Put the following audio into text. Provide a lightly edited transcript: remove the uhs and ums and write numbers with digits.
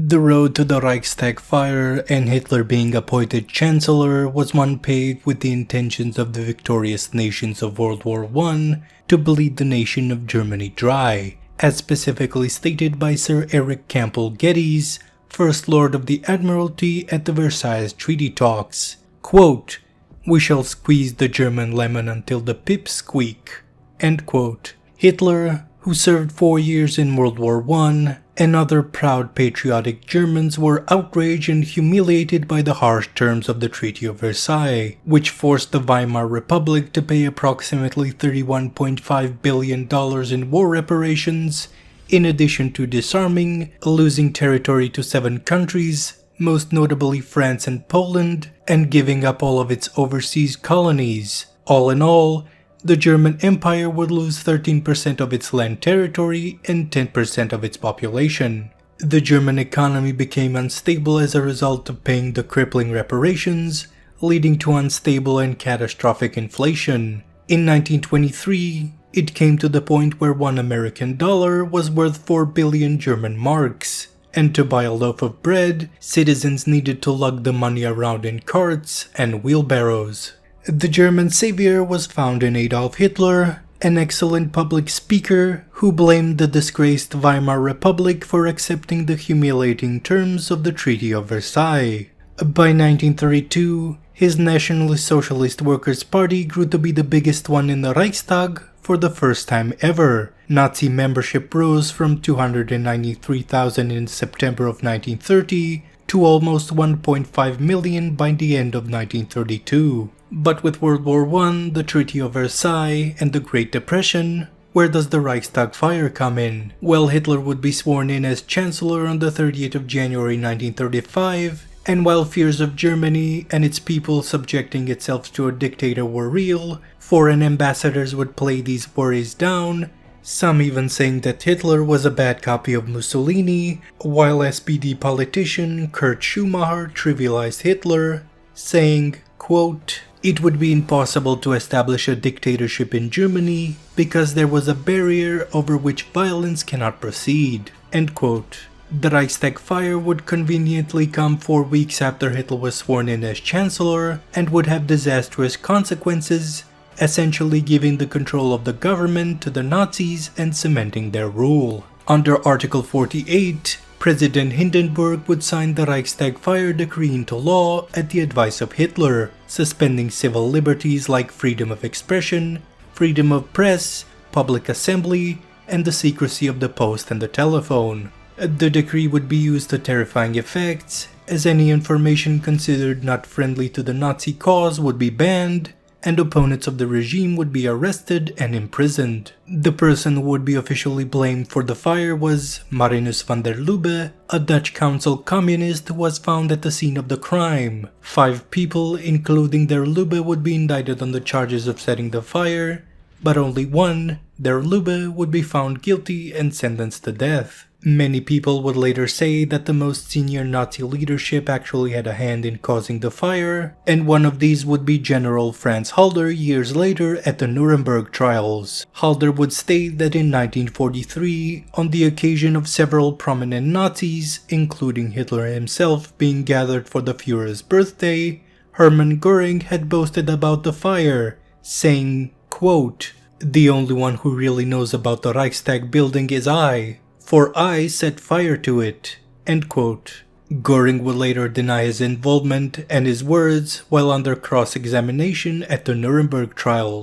The road to the Reichstag fire and Hitler being appointed Chancellor was one paved with the intentions of the victorious nations of World War I to bleed the nation of Germany dry, as specifically stated by Sir Eric Campbell Geddes, First Lord of the Admiralty at the Versailles Treaty Talks. Quote, "We shall squeeze the German lemon until the pips squeak." End quote. Hitler, who served 4 years in World War I, and other proud patriotic Germans were outraged and humiliated by the harsh terms of the Treaty of Versailles, which forced the Weimar Republic to pay approximately $31.5 billion in war reparations, in addition to disarming, losing territory to 7 countries, most notably France and Poland, and giving up all of its overseas colonies. All in all, the German Empire would lose 13% of its land territory and 10% of its population. The German economy became unstable as a result of paying the crippling reparations, leading to unstable and catastrophic inflation. In 1923, it came to the point where $1 American was worth 4 billion German marks, and to buy a loaf of bread, citizens needed to lug the money around in carts and wheelbarrows. The German savior was found in Adolf Hitler, an excellent public speaker who blamed the disgraced Weimar Republic for accepting the humiliating terms of the Treaty of Versailles. By 1932, his Nationalist Socialist Workers' Party grew to be the biggest one in the Reichstag for the first time ever. Nazi membership rose from 293,000 in September of 1930 to almost 1.5 million by the end of 1932. But with World War I, the Treaty of Versailles, and the Great Depression, where does the Reichstag fire come in? Well, Hitler would be sworn in as Chancellor on the 30th of January 1935, and while fears of Germany and its people subjecting itself to a dictator were real, foreign ambassadors would play these worries down, some even saying that Hitler was a bad copy of Mussolini, while SPD politician Kurt Schumacher trivialized Hitler, saying, quote, "It would be impossible to establish a dictatorship in Germany because there was a barrier over which violence cannot proceed." End quote. The Reichstag fire would conveniently come 4 weeks after Hitler was sworn in as Chancellor and would have disastrous consequences, essentially giving the control of the government to the Nazis and cementing their rule. Under Article 48, President Hindenburg would sign the Reichstag fire decree into law at the advice of Hitler, suspending civil liberties like freedom of expression, freedom of press, public assembly, and the secrecy of the post and the telephone. The decree would be used to terrifying effects, as any information considered not friendly to the Nazi cause would be banned, and opponents of the regime would be arrested and imprisoned. The person who would be officially blamed for the fire was Marinus van der Lubbe, a Dutch council communist who was found at the scene of the crime. 5 people, including der Lubbe, would be indicted on the charges of setting the fire, but only one, der Lubbe, would be found guilty and sentenced to death. Many people would later say that the most senior Nazi leadership actually had a hand in causing the fire, and one of these would be General Franz Halder years later at the Nuremberg trials. Halder would state that in 1943, on the occasion of several prominent Nazis, including Hitler himself, being gathered for the Führer's birthday, Hermann Göring had boasted about the fire, saying, quote, "The only one who really knows about the Reichstag building is I, for I set fire to it." End quote. Göring would later deny his involvement and his words while under cross-examination at the Nuremberg trials.